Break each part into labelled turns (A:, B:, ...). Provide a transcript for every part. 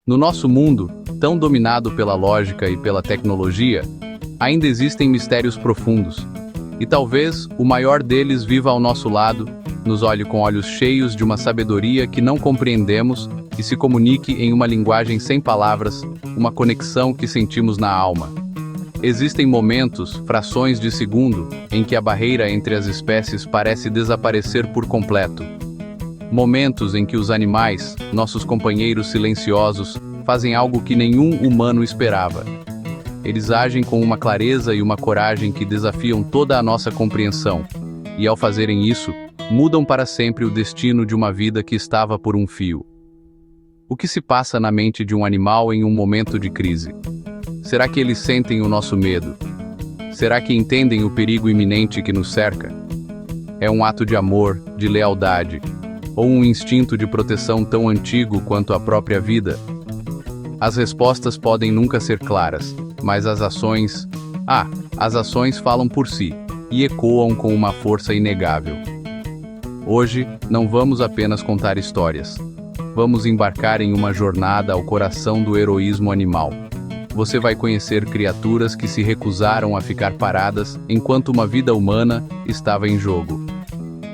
A: No nosso mundo, tão dominado pela lógica e pela tecnologia, ainda existem mistérios profundos. E talvez o maior deles viva ao nosso lado, nos olhe com olhos cheios de uma sabedoria que não compreendemos e se comunique em uma linguagem sem palavras, uma conexão que sentimos na alma. Existem momentos, frações de segundo, em que a barreira entre as espécies parece desaparecer por completo. Momentos em que os animais, nossos companheiros silenciosos, fazem algo que nenhum humano esperava. Eles agem com uma clareza e uma coragem que desafiam toda a nossa compreensão, e ao fazerem isso, mudam para sempre o destino de uma vida que estava por um fio. O que se passa na mente de um animal em um momento de crise? Será que eles sentem o nosso medo? Será que entendem o perigo iminente que nos cerca? É um ato de amor, de lealdade, ou um instinto de proteção tão antigo quanto a própria vida? As respostas podem nunca ser claras, mas as ações falam por si, e ecoam com uma força inegável. Hoje, não vamos apenas contar histórias. Vamos embarcar em uma jornada ao coração do heroísmo animal. Você vai conhecer criaturas que se recusaram a ficar paradas enquanto uma vida humana estava em jogo.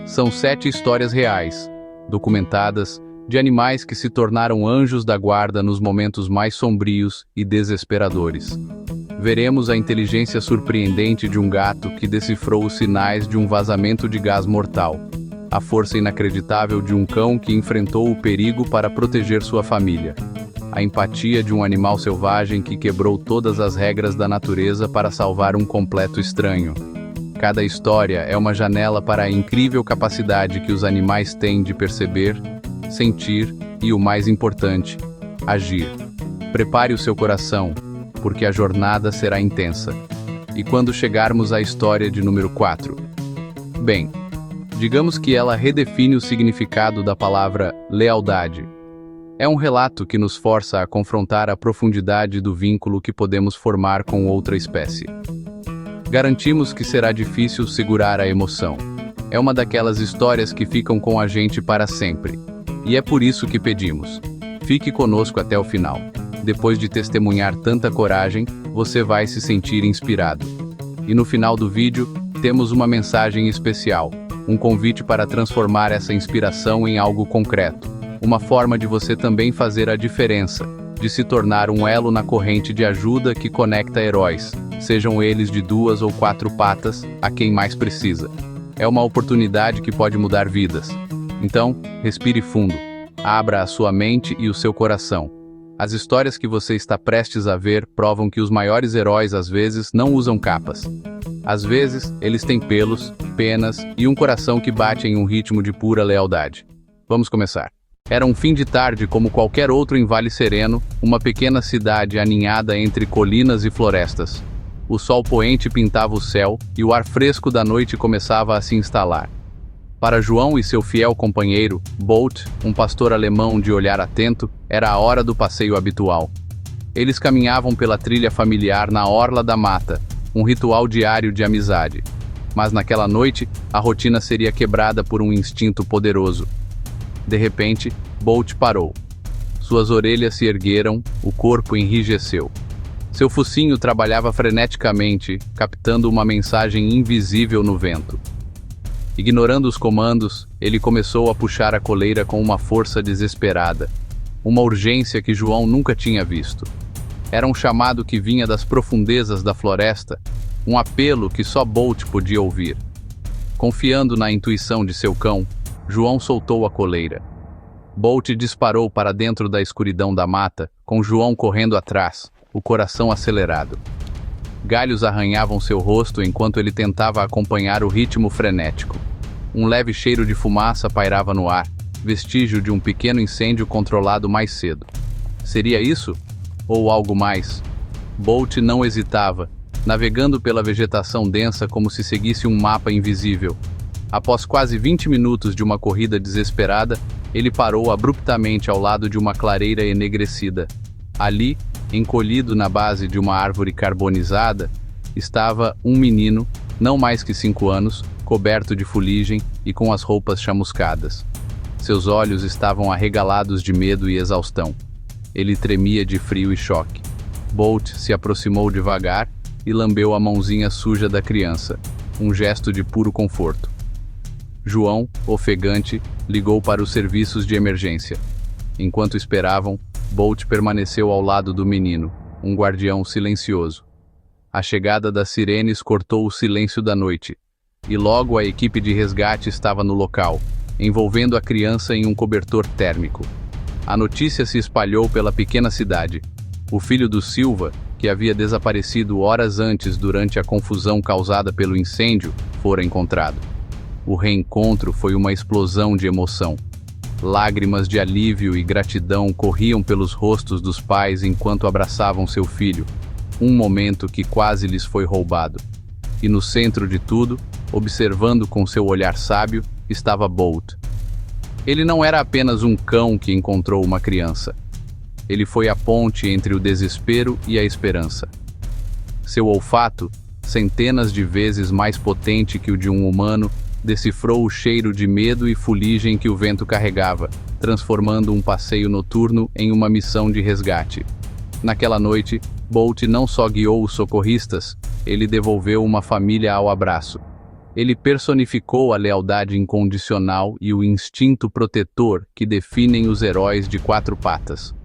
A: São 7 histórias reais, documentadas, de animais que se tornaram anjos da guarda nos momentos mais sombrios e desesperadores. Veremos a inteligência surpreendente de um gato que decifrou os sinais de um vazamento de gás mortal, a força inacreditável de um cão que enfrentou o perigo para proteger sua família, a empatia de um animal selvagem que quebrou todas as regras da natureza para salvar um completo estranho. Cada história é uma janela para a incrível capacidade que os animais têm de perceber, sentir e, o mais importante, agir. Prepare o seu coração, porque a jornada será intensa. E quando chegarmos à história de número 4? Bem, digamos que ela redefine o significado da palavra lealdade. É um relato que nos força a confrontar a profundidade do vínculo que podemos formar com outra espécie. Garantimos que será difícil segurar a emoção. É uma daquelas histórias que ficam com a gente para sempre. E é por isso que pedimos: fique conosco até o final. Depois de testemunhar tanta coragem, você vai se sentir inspirado. E no final do vídeo, temos uma mensagem especial, um convite para transformar essa inspiração em algo concreto, uma forma de você também fazer a diferença, de se tornar um elo na corrente de ajuda que conecta heróis, sejam eles de 2 ou 4 patas, a quem mais precisa. É uma oportunidade que pode mudar vidas. Então, respire fundo, abra a sua mente e o seu coração. As histórias que você está prestes a ver provam que os maiores heróis às vezes não usam capas. Às vezes, eles têm pelos, penas e um coração que bate em um ritmo de pura lealdade. Vamos começar. Era um fim de tarde como qualquer outro em Vale Sereno, uma pequena cidade aninhada entre colinas e florestas. O sol poente pintava o céu e o ar fresco da noite começava a se instalar. Para João e seu fiel companheiro, Bolt, um pastor alemão de olhar atento, era a hora do passeio habitual. Eles caminhavam pela trilha familiar na orla da mata, um ritual diário de amizade. Mas naquela noite, a rotina seria quebrada por um instinto poderoso. De repente, Bolt parou. Suas orelhas se ergueram, o corpo enrijeceu. Seu focinho trabalhava freneticamente, captando uma mensagem invisível no vento. Ignorando os comandos, ele começou a puxar a coleira com uma força desesperada. Uma urgência que João nunca tinha visto. Era um chamado que vinha das profundezas da floresta, um apelo que só Bolt podia ouvir. Confiando na intuição de seu cão, João soltou a coleira. Bolt disparou para dentro da escuridão da mata, com João correndo atrás, o coração acelerado. Galhos arranhavam seu rosto enquanto ele tentava acompanhar o ritmo frenético. Um leve cheiro de fumaça pairava no ar, vestígio de um pequeno incêndio controlado mais cedo. Seria isso? Ou algo mais? Bolt não hesitava, navegando pela vegetação densa como se seguisse um mapa invisível. Após quase 20 minutos de uma corrida desesperada, ele parou abruptamente ao lado de uma clareira enegrecida. Ali, encolhido na base de uma árvore carbonizada, estava um menino, não mais que 5 anos, coberto de fuligem e com as roupas chamuscadas. Seus olhos estavam arregalados de medo e exaustão. Ele tremia de frio e choque. Bolt se aproximou devagar e lambeu a mãozinha suja da criança, um gesto de puro conforto. João, ofegante, ligou para os serviços de emergência. Enquanto esperavam, Bolt permaneceu ao lado do menino, um guardião silencioso. A chegada das sirenes cortou o silêncio da noite, e logo a equipe de resgate estava no local, envolvendo a criança em um cobertor térmico. A notícia se espalhou pela pequena cidade. O filho do Silva, que havia desaparecido horas antes durante a confusão causada pelo incêndio, fora encontrado. O reencontro foi uma explosão de emoção. Lágrimas de alívio e gratidão corriam pelos rostos dos pais enquanto abraçavam seu filho, um momento que quase lhes foi roubado. E no centro de tudo, observando com seu olhar sábio, estava Bolt. Ele não era apenas um cão que encontrou uma criança. Ele foi a ponte entre o desespero e a esperança. Seu olfato, centenas de vezes mais potente que o de um humano, decifrou o cheiro de medo e fuligem que o vento carregava, transformando um passeio noturno em uma missão de resgate. Naquela noite, Bolt não só guiou os socorristas, ele devolveu uma família ao abraço. Ele personificou a lealdade incondicional e o instinto protetor que definem os heróis de quatro patas.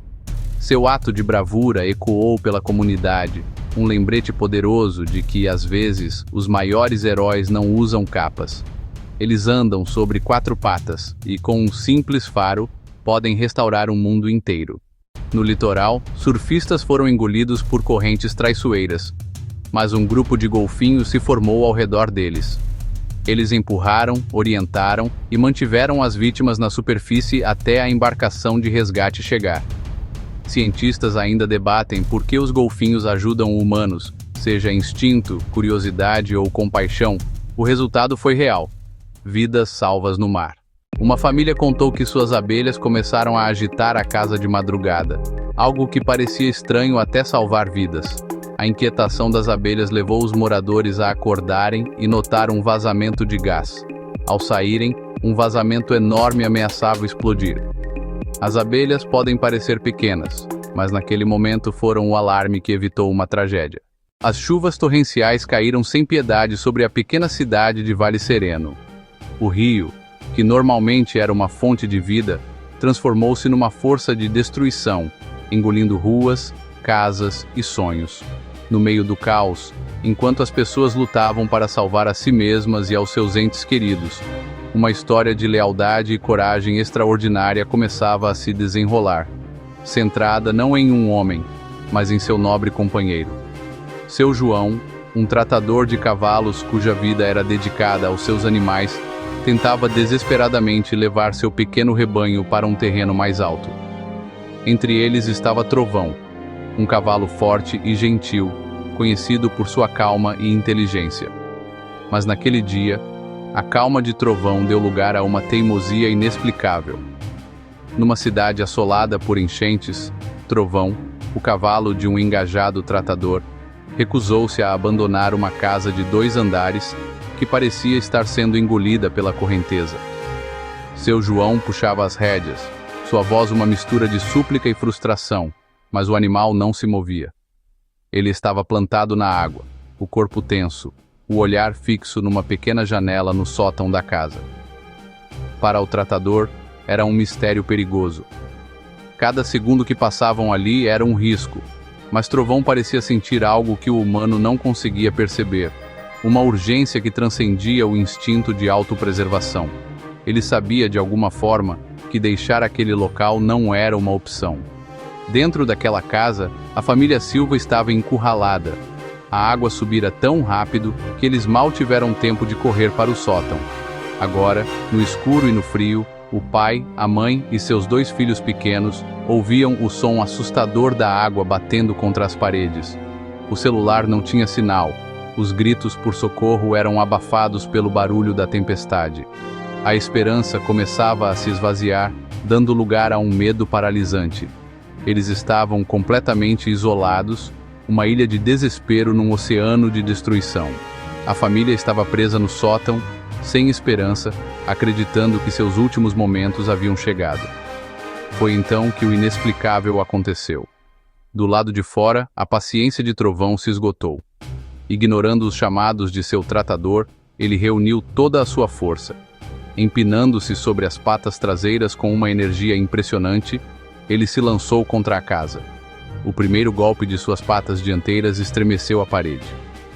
A: Seu ato de bravura ecoou pela comunidade, um lembrete poderoso de que, às vezes, os maiores heróis não usam capas. Eles andam sobre quatro patas e, com um simples faro, podem restaurar um mundo inteiro. No litoral, surfistas foram engolidos por correntes traiçoeiras, mas um grupo de golfinhos se formou ao redor deles. Eles empurraram, orientaram e mantiveram as vítimas na superfície até a embarcação de resgate chegar. Cientistas ainda debatem por que os golfinhos ajudam humanos, seja instinto, curiosidade ou compaixão. O resultado foi real: vidas salvas no mar. Uma família contou que suas abelhas começaram a agitar a casa de madrugada, algo que parecia estranho até salvar vidas. A inquietação das abelhas levou os moradores a acordarem e notar um vazamento de gás. Ao saírem, um vazamento enorme ameaçava explodir. As abelhas podem parecer pequenas, mas naquele momento foram o alarme que evitou uma tragédia. As chuvas torrenciais caíram sem piedade sobre a pequena cidade de Vale Sereno. O rio, que normalmente era uma fonte de vida, transformou-se numa força de destruição, engolindo ruas, casas e sonhos. No meio do caos, enquanto as pessoas lutavam para salvar a si mesmas e aos seus entes queridos, uma história de lealdade e coragem extraordinária começava a se desenrolar, centrada não em um homem, mas em seu nobre companheiro. Seu João, um tratador de cavalos cuja vida era dedicada aos seus animais, tentava desesperadamente levar seu pequeno rebanho para um terreno mais alto. Entre eles estava Trovão, um cavalo forte e gentil, conhecido por sua calma e inteligência. Mas naquele dia, a calma de Trovão deu lugar a uma teimosia inexplicável. Numa cidade assolada por enchentes, Trovão, o cavalo de um engajado tratador, recusou-se a abandonar uma casa de 2 andares que parecia estar sendo engolida pela correnteza. Seu João puxava as rédeas, sua voz uma mistura de súplica e frustração, mas o animal não se movia. Ele estava plantado na água, o corpo tenso, o olhar fixo numa pequena janela no sótão da casa. Para o tratador, era um mistério perigoso. Cada segundo que passavam ali era um risco, mas Trovão parecia sentir algo que o humano não conseguia perceber, uma urgência que transcendia o instinto de autopreservação. Ele sabia, de alguma forma, que deixar aquele local não era uma opção. Dentro daquela casa, a família Silva estava encurralada. A água subira tão rápido que eles mal tiveram tempo de correr para o sótão. Agora, no escuro e no frio, o pai, a mãe e seus 2 filhos pequenos ouviam o som assustador da água batendo contra as paredes. O celular não tinha sinal. Os gritos por socorro eram abafados pelo barulho da tempestade. A esperança começava a se esvaziar, dando lugar a um medo paralisante. Eles estavam completamente isolados, uma ilha de desespero num oceano de destruição. A família estava presa no sótão, sem esperança, acreditando que seus últimos momentos haviam chegado. Foi então que o inexplicável aconteceu. Do lado de fora, a paciência de Trovão se esgotou. Ignorando os chamados de seu tratador, ele reuniu toda a sua força. Empinando-se sobre as patas traseiras com uma energia impressionante, ele se lançou contra a casa. O primeiro golpe de suas patas dianteiras estremeceu a parede.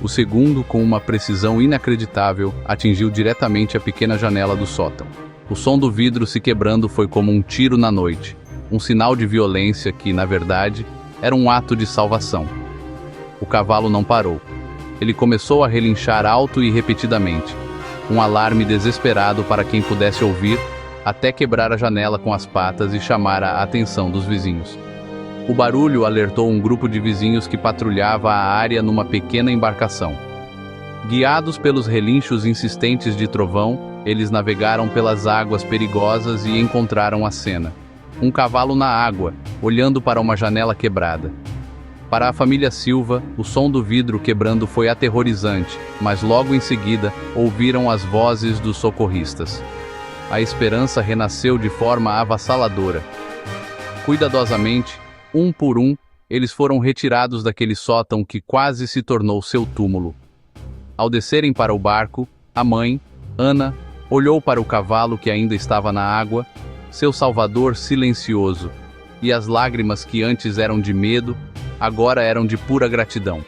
A: O segundo, com uma precisão inacreditável, atingiu diretamente a pequena janela do sótão. O som do vidro se quebrando foi como um tiro na noite, um sinal de violência que, na verdade, era um ato de salvação. O cavalo não parou. Ele começou a relinchar alto e repetidamente, um alarme desesperado para quem pudesse ouvir, até quebrar a janela com as patas e chamar a atenção dos vizinhos. O barulho alertou um grupo de vizinhos que patrulhava a área numa pequena embarcação. Guiados pelos relinchos insistentes de Trovão, eles navegaram pelas águas perigosas e encontraram a cena. Um cavalo na água, olhando para uma janela quebrada. Para a família Silva, o som do vidro quebrando foi aterrorizante, mas logo em seguida, ouviram as vozes dos socorristas. A esperança renasceu de forma avassaladora. Cuidadosamente, um por um, eles foram retirados daquele sótão que quase se tornou seu túmulo. Ao descerem para o barco, a mãe, Ana, olhou para o cavalo que ainda estava na água, seu salvador silencioso, e as lágrimas que antes eram de medo, agora eram de pura gratidão.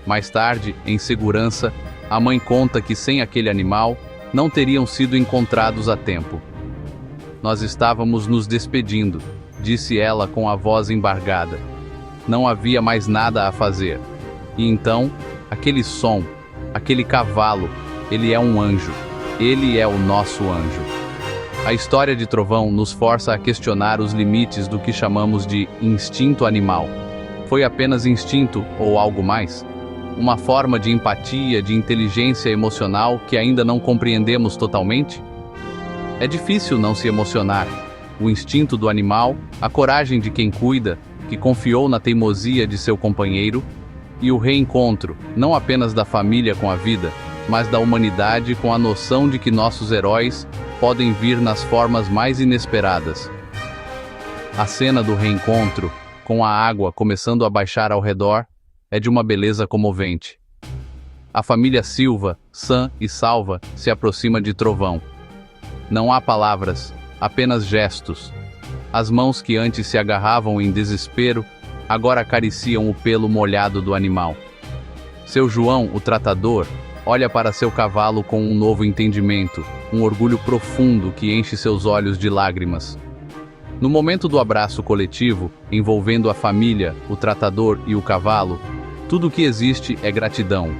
A: Mais tarde, em segurança, a mãe conta que sem aquele animal, não teriam sido encontrados a tempo. Nós estávamos nos despedindo, disse ela com a voz embargada. Não havia mais nada a fazer. E então, aquele som, aquele cavalo, ele é um anjo. Ele é o nosso anjo. A história de Trovão nos força a questionar os limites do que chamamos de instinto animal. Foi apenas instinto ou algo mais? Uma forma de empatia, de inteligência emocional que ainda não compreendemos totalmente? É difícil não se emocionar. O instinto do animal, a coragem de quem cuida, que confiou na teimosia de seu companheiro, e o reencontro, não apenas da família com a vida, mas da humanidade com a noção de que nossos heróis podem vir nas formas mais inesperadas. A cena do reencontro, com a água começando a baixar ao redor, é de uma beleza comovente. A família Silva, sã e salva, se aproxima de Trovão. Não há palavras, apenas gestos. As mãos que antes se agarravam em desespero, agora acariciam o pelo molhado do animal. Seu João, o tratador, olha para seu cavalo com um novo entendimento, um orgulho profundo que enche seus olhos de lágrimas. No momento do abraço coletivo, envolvendo a família, o tratador e o cavalo, tudo o que existe é gratidão.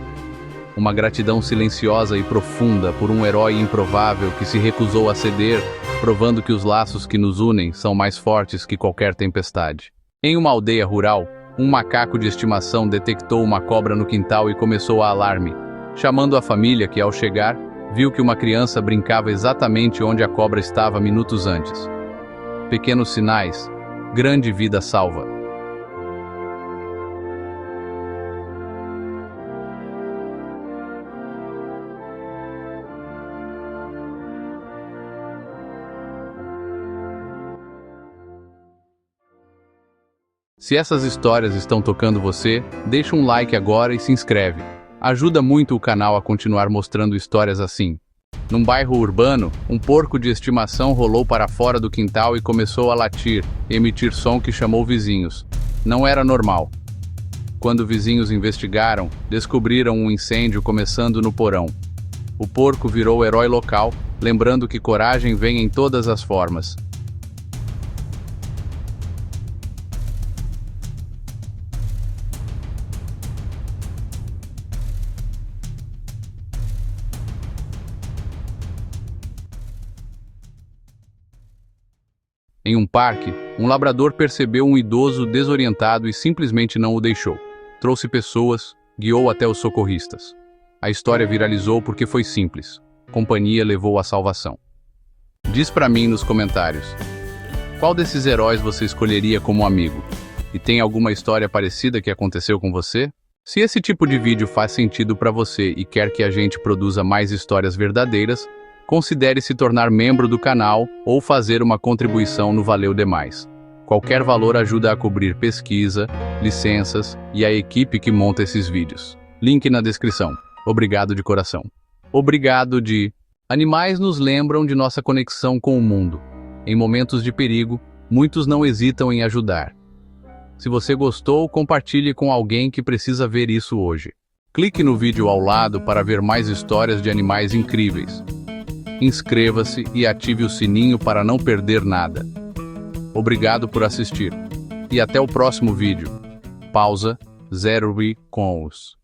A: Uma gratidão silenciosa e profunda por um herói improvável que se recusou a ceder, provando que os laços que nos unem são mais fortes que qualquer tempestade. Em uma aldeia rural, um macaco de estimação detectou uma cobra no quintal e começou a alarme, chamando a família que, ao chegar, viu que uma criança brincava exatamente onde a cobra estava minutos antes. Pequenos sinais, grande vida salva. Se essas histórias estão tocando você, deixa um like agora e se inscreve. Ajuda muito o canal a continuar mostrando histórias assim. Num bairro urbano, um porco de estimação rolou para fora do quintal e começou a latir, emitir som que chamou vizinhos. Não era normal. Quando vizinhos investigaram, descobriram um incêndio começando no porão. O porco virou o herói local, lembrando que coragem vem em todas as formas. Em um parque, um labrador percebeu um idoso desorientado e simplesmente não o deixou. Trouxe pessoas, guiou até os socorristas. A história viralizou porque foi simples. Companhia levou à salvação. Diz pra mim nos comentários, qual desses heróis você escolheria como amigo? E tem alguma história parecida que aconteceu com você? Se esse tipo de vídeo faz sentido pra você e quer que a gente produza mais histórias verdadeiras, considere se tornar membro do canal ou fazer uma contribuição no Valeu Demais. Qualquer valor ajuda a cobrir pesquisa, licenças e a equipe que monta esses vídeos. Link na descrição. Obrigado de coração. Obrigado de... Animais nos lembram de nossa conexão com o mundo. Em momentos de perigo, muitos não hesitam em ajudar. Se você gostou, compartilhe com alguém que precisa ver isso hoje. Clique no vídeo ao lado para ver mais histórias de animais incríveis. Inscreva-se e ative o sininho para não perder nada. Obrigado por assistir. E até o próximo vídeo. Pausa, 0 com os.